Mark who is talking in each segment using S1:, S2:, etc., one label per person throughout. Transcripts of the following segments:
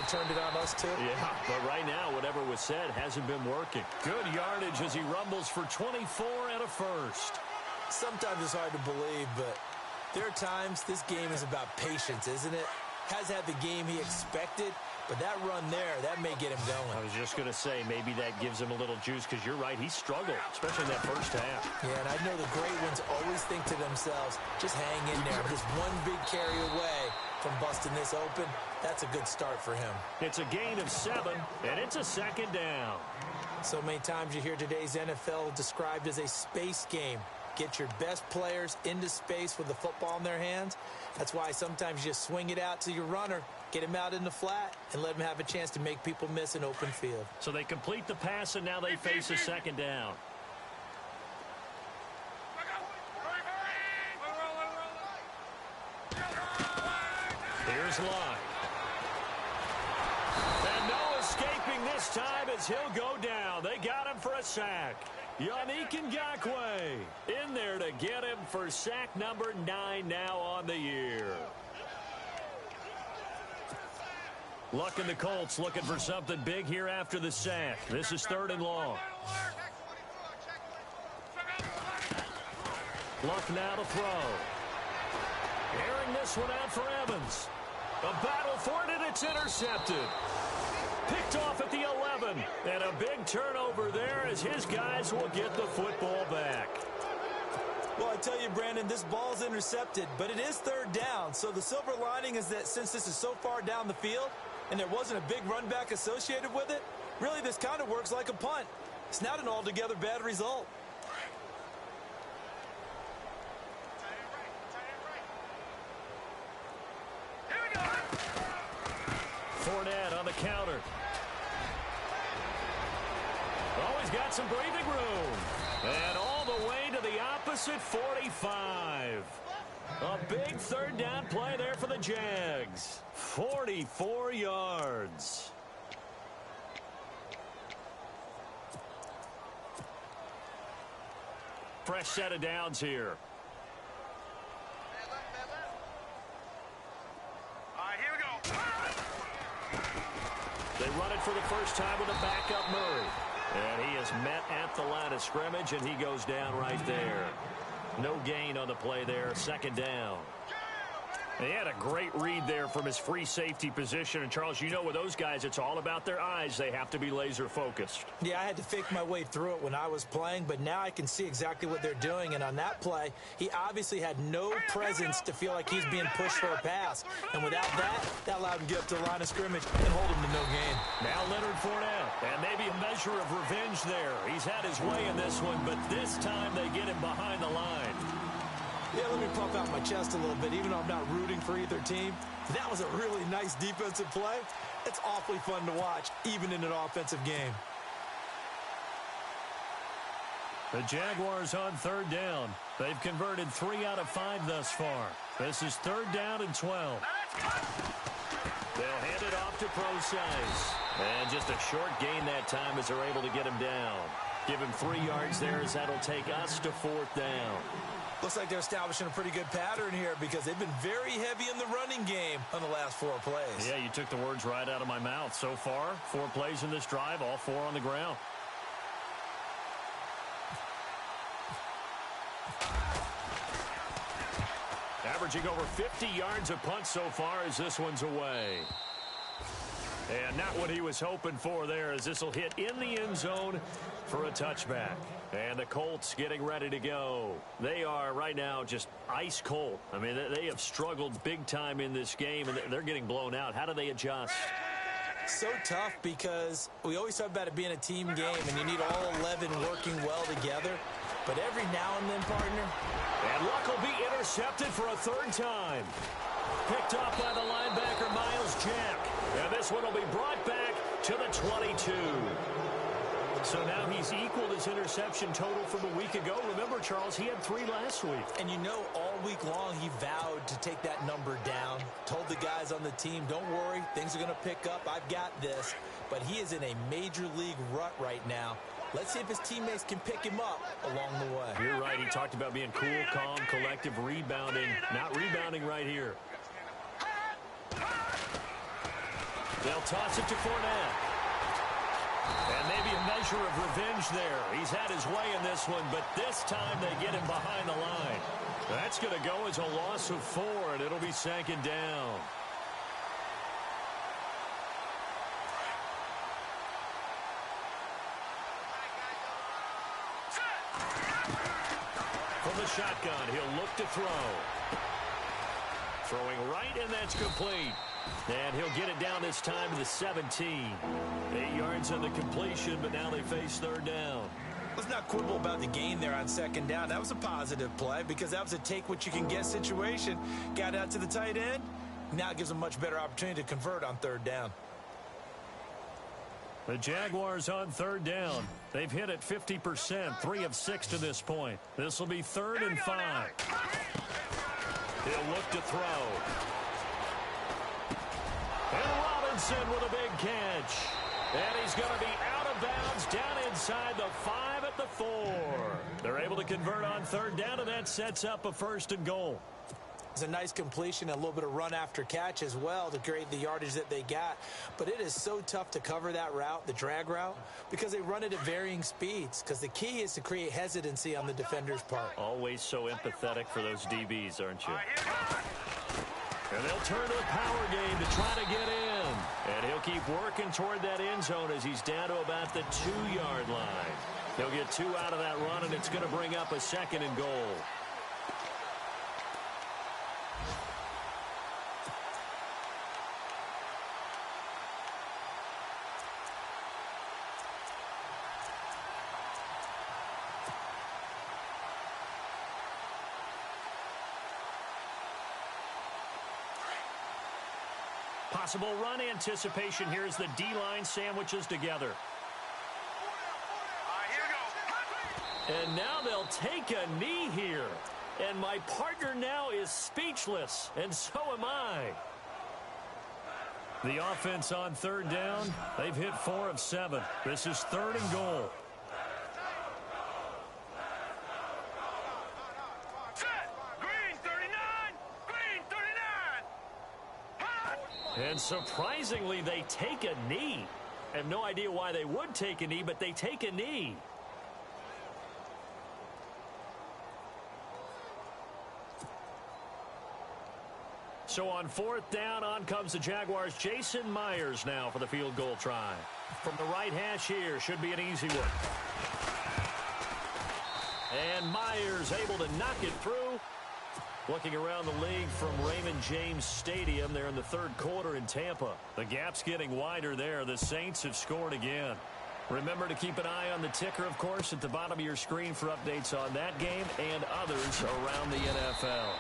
S1: turned it on us, too.
S2: Yeah, but right now, whatever was said hasn't been working. Good yardage as he rumbles for 24 and a first.
S1: Sometimes it's hard to believe, but there are times this game is about patience, isn't it? Has had the game he expected, but that run there, that may get him going.
S2: I was just going to say, maybe that gives him a little juice, because you're right, he struggled, especially in that first half.
S1: Yeah, and I know the great ones always think to themselves, just hang in there. Just one big carry away from busting this open. That's a good start for him.
S2: It's a gain of 7, and it's a second down.
S1: So many times you hear today's NFL described as a space game. Get your best players into space with the football in their hands. That's why sometimes you just swing it out to your runner, get him out in the flat, and let him have a chance to make people miss an open field.
S2: So they complete the pass, and now they face a second down. Here's Luck. And no escaping this time as he'll go down. They got him for a sack. Yannick Ngakoue in there to get him for sack number 9 now on the year. Luck and the Colts looking for something big here after the sack. This is 3rd and long. Luck now to throw. Airing this one out for Evans. A battle for it, and it's intercepted. Picked off at the 11. And a big turnover there as his guys will get the football back.
S1: Well, I tell you, Brandon, this ball's intercepted, but it is 3rd down. So the silver lining is that since this is so far down the field and there wasn't a big run back associated with it, really this kind of works like a punt. It's not an altogether bad result.
S2: Fournette on the counter. Oh, he's got some breathing room. And all the way to the opposite 45. A big 3rd down play there for the Jags. 44 yards. Fresh set of downs here. They run it for the first time with a backup Murray. And he is met at the line of scrimmage, and he goes down right there. No gain on the play there. 2nd down. He had a great read there from his free safety position. And, Charles, you know with those guys, it's all about their eyes. They have to be laser focused.
S1: Yeah, I had to fake my way through it when I was playing, but now I can see exactly what they're doing. And on that play, he obviously had no presence to feel like he's being pushed for a pass. And without that, that allowed him to get up to the line of scrimmage and hold him to no gain.
S2: Now Leonard Fournette, and maybe a measure of revenge there. He's had his way in this one, but this time they get him behind the line.
S1: Yeah, let me pump out my chest a little bit, even though I'm not rooting for either team. That was a really nice defensive play. It's awfully fun to watch, even in an offensive game.
S2: The Jaguars on 3rd down. They've converted 3 out of 5 thus far. This is 3rd down and 12. They'll hand it off to Procise. And just a short gain that time as they're able to get him down. Give him 3 yards there as that'll take us to 4th down.
S1: Looks like they're establishing a pretty good pattern here because they've been very heavy in the running game on the last 4 plays.
S2: Yeah, you took the words right out of my mouth. So far, 4 plays in this drive, all 4 on the ground. Averaging over 50 yards a punt so far as this one's away. And not what he was hoping for there as this will hit in the end zone for a touchback. And the Colts getting ready to go. They are right now just ice cold. I mean, they have struggled big time in this game, and they're getting blown out. How do they adjust?
S1: So tough because we always talk about it being a team game, and you need all 11 working well together. But every now and then, partner.
S2: And Luck will be intercepted for a 3rd time. Picked off by the linebacker, Miles Jack. And this one will be brought back to the 22. So now he's equaled his interception total from a week ago. Remember, Charles, he had 3 last week.
S1: And you know, all week long he vowed to take that number down. Told the guys on the team, don't worry, things are going to pick up. I've got this. But he is in a major league rut right now. Let's see if his teammates can pick him up along the way.
S2: You're right. He talked about being cool, calm, collective, rebounding. Not rebounding right here. They'll toss it to Fournette. And maybe a measure of revenge there. He's had his way in this one, but this time they get him behind the line. That's going to go as a loss of 4, and it'll be second down. From the shotgun, he'll look to throw. Throwing right, and that's complete. And he'll get it down this time to the 17. 8 yards on the completion, but now they face third down.
S1: Let's not quibble about the gain there on second down. That was a positive play because that was a take-what-you-can-get situation. Got out to the tight end. Now it gives them a much better opportunity to convert on third down.
S2: The Jaguars on third down. They've hit it 50%, 3 of 6 to this point. This will be 3rd and 5. He'll look to throw. And Robinson with a big catch. And he's going to be out of bounds down inside the 5 at the 4. They're able to convert on third down, and that sets up a 1st and goal.
S1: It's a nice completion, a little bit of run after catch as well to create the yardage that they got. But it is so tough to cover that route, the drag route, because they run it at varying speeds. Because the key is to create hesitancy on the defender's part.
S2: Always so empathetic for those DBs, aren't you? And they'll turn to the power game to try to get in. And he'll keep working toward that end zone as he's down to about the 2-yard line. He'll get 2 out of that run, and it's going to bring up a 2nd and goal. Possible run anticipation here as the D-line sandwiches together. And now they'll take a knee here. And my partner now is speechless, and so am I. The offense on third down, they've hit 4 of 7. This is 3rd and goal. And surprisingly, they take a knee. I have no idea why they would take a knee, but they take a knee. So on 4th down, on comes the Jaguars. Jason Myers now for the field goal try. From the right hash here, should be an easy one. And Myers able to knock it through. Looking around the league from Raymond James Stadium there in the 3rd quarter in Tampa. The gap's getting wider there. The Saints have scored again. Remember to keep an eye on the ticker, of course, at the bottom of your screen for updates on that game and others around the NFL.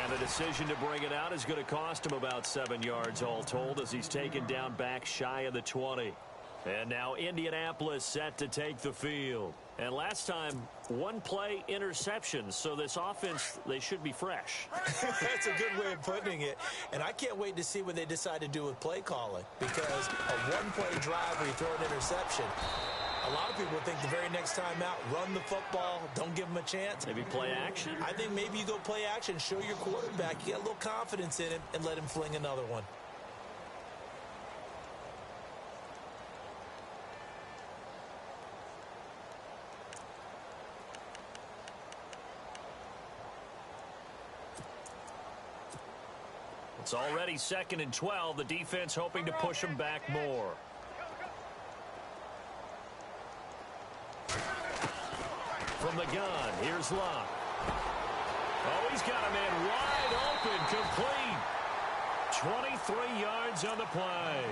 S2: And the decision to bring it out is going to cost him about 7 yards all told as he's taken down back shy of the 20. And now Indianapolis set to take the field. And last time, 1 play interception. So this offense, they should be fresh.
S1: That's a good way of putting it. And I can't wait to see what they decide to do with play calling. Because a 1-play drive where you throw an interception, a lot of people think the very next time out, run the football, don't give them a chance.
S2: Maybe play action?
S1: I think maybe you go play action, show your quarterback, you get a little confidence in him, and let him fling another one.
S2: It's already 2nd and 12. The defense hoping to push them back more. From the gun, here's Luck. Oh, he's got a man wide open, complete. 23 yards on the play.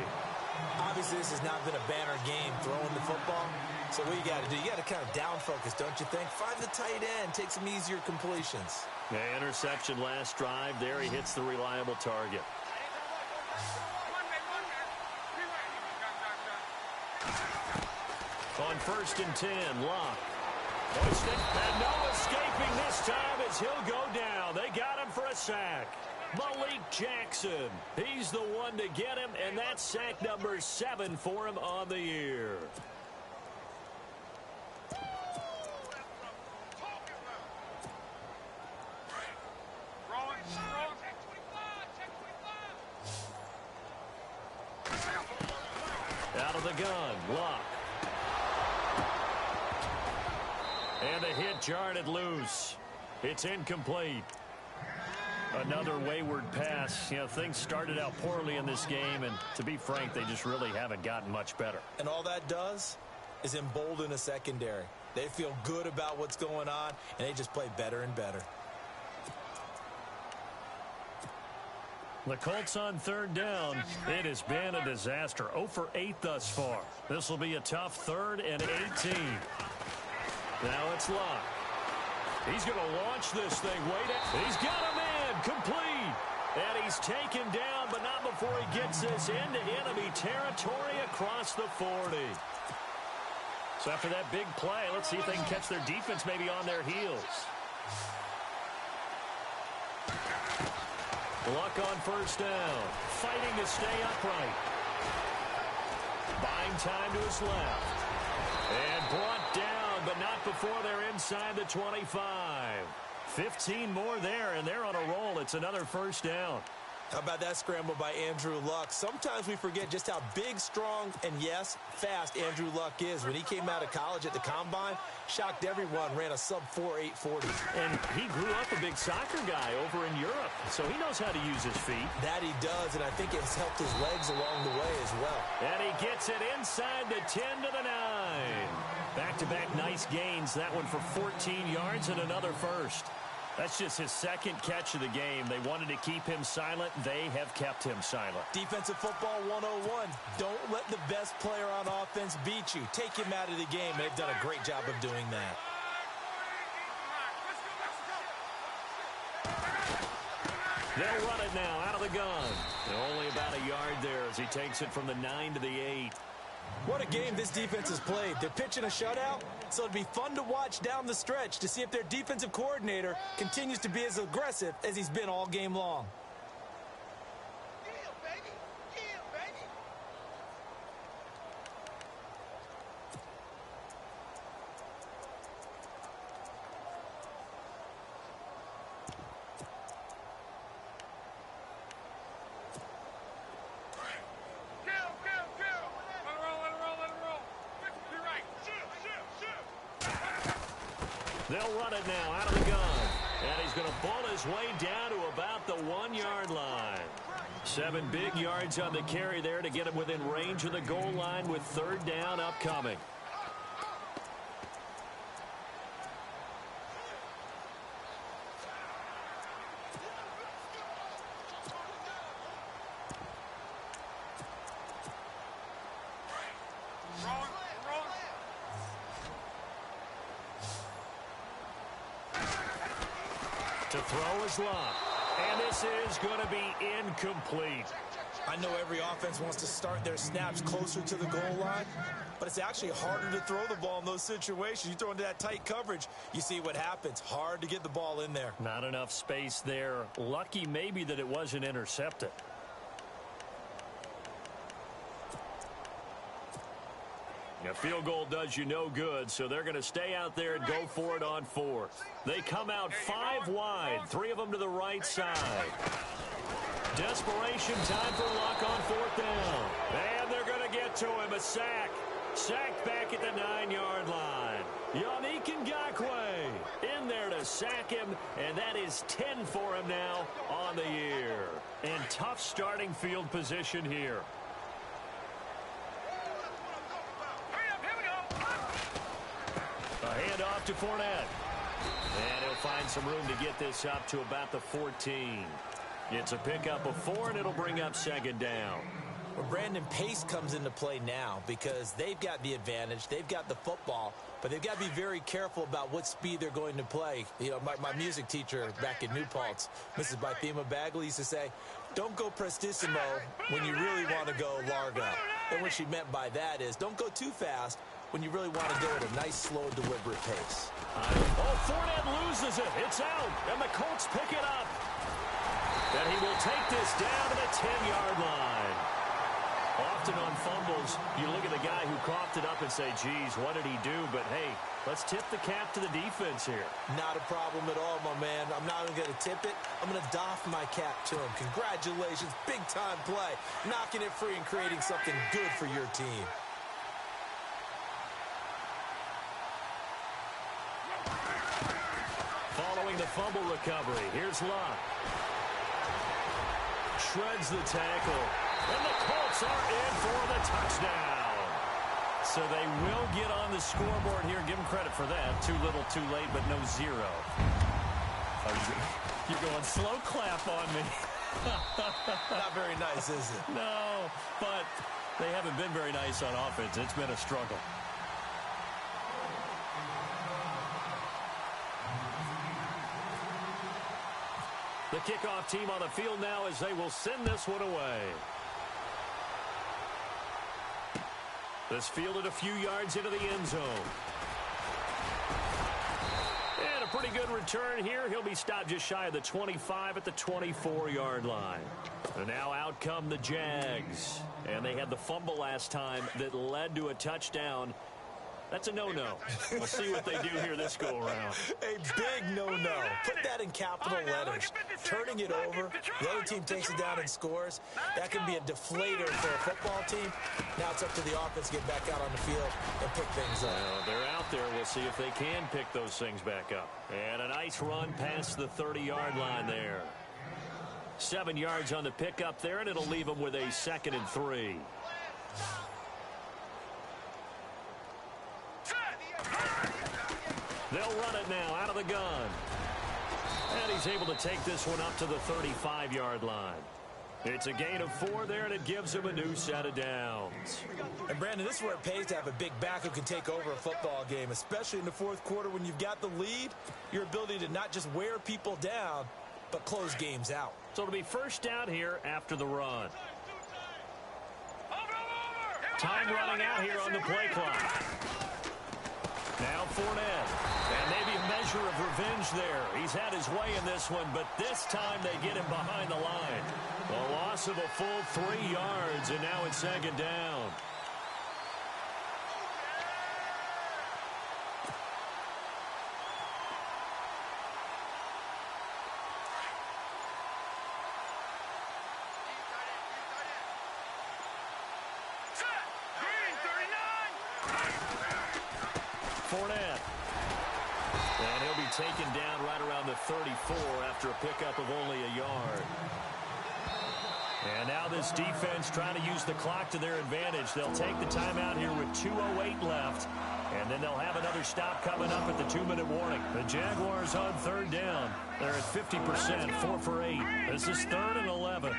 S1: Obviously, this has not been a banner game throwing the football. So what you got to do, you got to kind of down focus, don't you think? Find the tight end, take some easier completions.
S2: The interception last drive. There he hits the reliable target. On 1st and 10, Luck. And no escaping this time as he'll go down. They got him for a sack. Malik Jackson. He's the one to get him, and that's sack number 7 for him on the year. Out of the gun, Luck. And the hit jarred it loose. It's incomplete. Another wayward pass. You know, things started out poorly in this game, and to be frank, they just really haven't gotten much better.
S1: And all that does is embolden a secondary. They feel good about what's going on, and they just play better and better.
S2: The Colts on third down. It has been a disaster. 0 for 8 thus far. This will be a tough 3rd and 18. Now it's Luck. He's going to launch this thing. He's got a man complete. And he's taken down, but not before he gets this into enemy territory across the 40. So after that big play, let's see if they can catch their defense maybe on their heels. Luck on first down. Fighting to stay upright. Buying time to his left. And brought down, but not before they're inside the 25. 15 more there, and they're on a roll. It's another first down.
S1: How about that scramble by Andrew Luck? Sometimes we forget just how big, strong, and yes, fast Andrew Luck is. When he came out of college at the Combine, shocked everyone, ran a sub-4 840.
S2: And he grew up a big soccer guy over in Europe, so he knows how to use his feet.
S1: That he does, and I think it's helped his legs along the way as well.
S2: And he gets it inside the 10 to the 9. Back-to-back nice gains. That one for 14 yards and another first. That's just his second catch of the game. They wanted to keep him silent. They have kept him silent.
S1: Defensive football 101. Don't let the best player on offense beat you. Take him out of the game. They've done a great job of doing that.
S2: They'll run it now out of the gun. And only about a yard there as he takes it from the 9 to the 8.
S1: What a game this defense has played. They're pitching a shutout, so it'd be fun to watch down the stretch to see if their defensive coordinator continues to be as aggressive as he's been all game long.
S2: They'll run it now out of the gun. And he's going to ball his way down to about the 1-yard line. 7 big yards on the carry there to get him within range of the goal line with third down upcoming. To throw is Luck. And this is going to be incomplete.
S1: I know every offense wants to start their snaps closer to the goal line, but it's actually harder to throw the ball in those situations. You throw into that tight coverage, you see what happens. Hard to get the ball in there.
S2: Not enough space there. Lucky maybe that it wasn't intercepted. A field goal does you no good, so they're going to stay out there and go for it on 4th. They come out 5 wide, 3 of them to the right side. Desperation time for Luck on 4th down. And they're going to get to him. A sack. Sacked back at the 9-yard line. Yannick Ngakoue in there to sack him, and that is 10 for him now on the year. And tough starting field position here. A handoff to Fournette. And he'll find some room to get this up to about the 14. It's a pickup of 4, and it'll bring up second down.
S1: Well, Brandon, pace comes into play now because they've got the advantage. They've got the football, but they've got to be very careful about what speed they're going to play. You know, my music teacher back in New Paltz, Mrs. Bythema Bagley, used to say, don't go prestissimo when you really want to go largo. And what she meant by that is don't go too fast when you really want to go at a nice, slow, deliberate pace.
S2: Oh, Fournette loses it. It's out, and the Colts pick it up. And he will take this down to the 10-yard line. Often on fumbles, you look at the guy who coughed it up and say, geez, what did he do? But, hey, let's tip the cap to the defense here.
S1: Not a problem at all, my man. I'm not even going to tip it. I'm going to doff my cap to him. Congratulations. Big-time play. Knocking it free and creating something good for your team.
S2: the fumble recovery. Here's Luck. Shreds the tackle. And the Colts are in for the touchdown. So they will get on the scoreboard here. Give them credit for that. Too little, too late, but no zero. You're going slow clap on me.
S1: Not very nice, is it?
S2: No, but they haven't been very nice on offense. It's been a struggle. The kickoff team on the field now as they will send this one away. This fielded a few yards into the end zone. And a pretty good return here. He'll be stopped just shy of the 25 at the 24-yard line. And now out come the Jags. And they had the fumble last time that led to a touchdown. That's a no-no. We'll see what they do here this go-around.
S1: A big no-no. Put that in capital letters. Turning it over, the other team takes it down and scores. That can be a deflator for a football team. Now it's up to the offense to get back out on the field and pick things up.
S2: Well, they're out there. We'll see if they can pick those things back up. And a nice run past the 30-yard line there. 7 yards on the pickup there, and it'll leave them with a 2nd and 3. They'll run it now out of the gun. And he's able to take this one up to the 35-yard line. It's a gain of 4 there, and it gives him a new set of downs.
S1: And, Brandon, this is where it pays to have a big back who can take over a football game, especially in the fourth quarter when you've got the lead. Your ability to not just wear people down, but close games out.
S2: So it'll be first down here after the run. Time running out here on the play clock. Now Fournette. And maybe a measure of revenge there. He's had his way in this one, but this time they get him behind the line. A loss of a full 3 yards, and now it's 2nd down. Fournette. And he'll be taken down right around the 34 after a pickup of only a yard. And now this defense trying to use the clock to their advantage. They'll take the timeout here with 2:08 left. And then they'll have another stop coming up at the 2-minute warning. The Jaguars on 3rd down. They're at 50%, 4 for 8. This is 3rd and 11.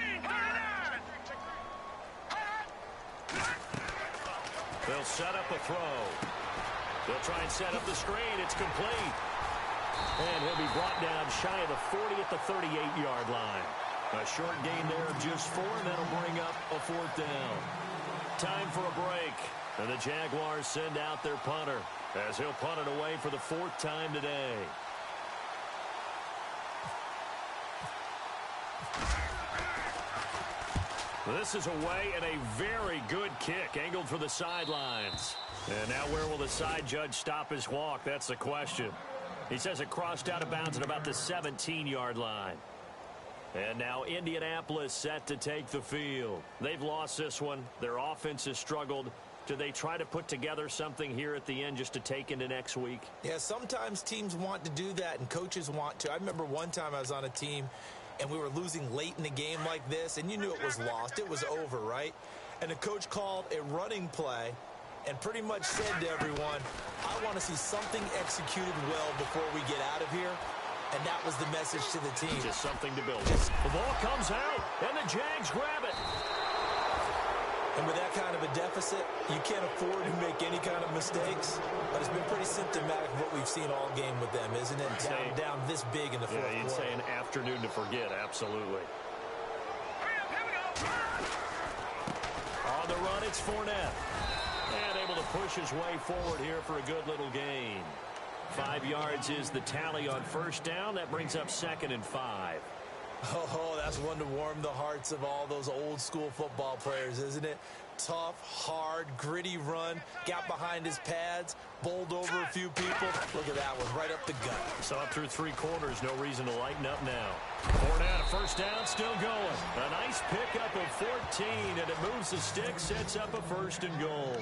S2: They'll set up a throw. They'll try and set up the screen. It's complete. And he'll be brought down shy of the 40 at the 38-yard line. A short gain there of just 4, and that'll bring up a 4th down. Time for a break. And the Jaguars send out their punter as he'll punt it away for the 4th time today. This is away and a very good kick angled for the sidelines. And now where will the side judge stop his walk? That's the question. He says it crossed out of bounds at about the 17-yard line. And now Indianapolis set to take the field. They've lost this one. Their offense has struggled. Do they try to put together something here at the end just to take into next week?
S1: Yeah, sometimes teams want to do that and coaches want to. I remember one time I was on a team and we were losing late in the game like this, and you knew it was lost. It was over, right? And the coach called a running play and pretty much said to everyone, I want to see something executed well before we get out of here. And that was the message to the team.
S2: Just something to build. The ball comes out, and the Jags grab it.
S1: And with that kind of a deficit, you can't afford to make any kind of mistakes. But it's been pretty symptomatic of what we've seen all game with them, isn't it? Down this big in the fourth quarter.
S2: You'd say an afternoon to forget, absolutely. On the run, it's Fournette. And able to push his way forward here for a good little gain. 5 yards is the tally on first down. That brings up 2nd and 5.
S1: Oh, that's one to warm the hearts of all those old school football players, isn't it? Tough, hard, gritty run. Got behind his pads, bowled over a few people. Look at that one, right up the gut.
S2: So up through 3 quarters, no reason to lighten up now. Fournette, a first down, still going. A nice pickup of 14, and it moves the stick, sets up a 1st and goal.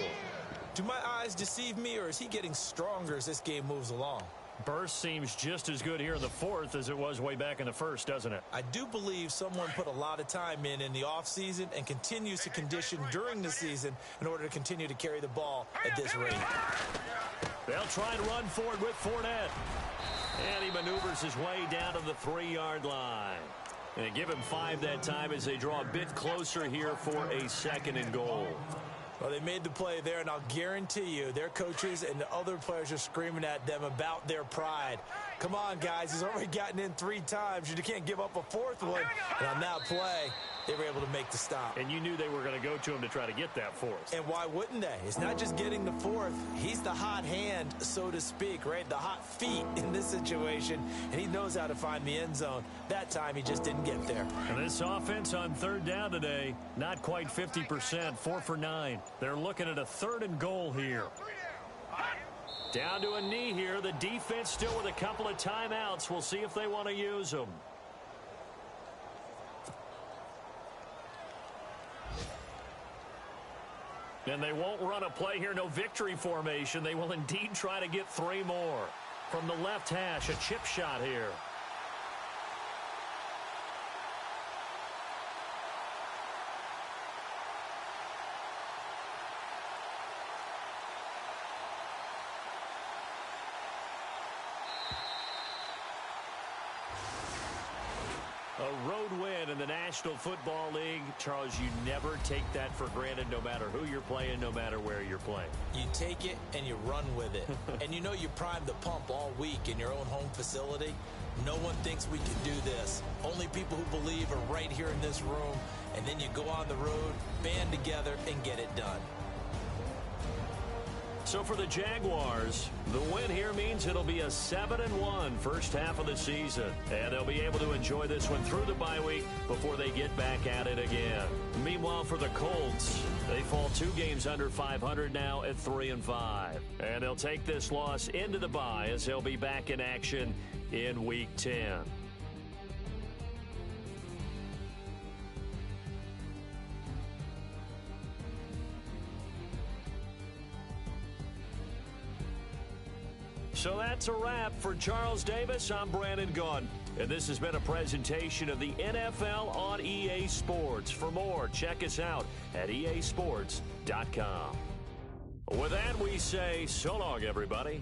S1: Do my eyes deceive me, or is he getting stronger as this game moves along?
S2: Burst seems just as good here in the fourth as it was way back in the first, doesn't it?
S1: I do believe someone put a lot of time in the offseason and continues to condition during the season in order to continue to carry the ball at this rate.
S2: They'll try and run for it with Fournette. And he maneuvers his way down to the 3-yard line. And give him 5 that time as they draw a bit closer here for a 2nd and goal.
S1: Well, they made the play there, and I'll guarantee you their coaches and the other players are screaming at them about their pride. Come on, guys. He's already gotten in 3 times. You can't give up a 4th one. And on that play, they were able to make the stop.
S2: And you knew they were going to go to him to try to get that 4th.
S1: And why wouldn't they? It's not just getting the 4th. He's the hot hand, so to speak, right? The hot feet in this situation. And he knows how to find the end zone. That time, he just didn't get there.
S2: And this offense on 3rd down today, not quite 50%, 4 for 9. They're looking at a 3rd and goal here. Down to a knee here. The defense still with a couple of timeouts. We'll see if they want to use them. And they won't run a play here. No victory formation. They will indeed try to get 3 more. From the left hash, a chip shot here. A road win in the National Football League. Charles, you never take that for granted no matter who you're playing, no matter where you're playing.
S1: You take it and you run with it. And you know you primed the pump all week in your own home facility. No one thinks we can do this. Only people who believe are right here in this room. And then you go on the road, band together, and get it done.
S2: So for the Jaguars, the win here means it'll be a 7-1 first half of the season. And they'll be able to enjoy this one through the bye week before they get back at it again. Meanwhile, for the Colts, they fall 2 games under 500 now at 3-5. And they'll take this loss into the bye as they'll be back in action in Week 10. So that's a wrap. For Charles Davis, I'm Brandon Gunn. And this has been a presentation of the NFL on EA Sports. For more, check us out at easports.com. With that, we say so long, everybody.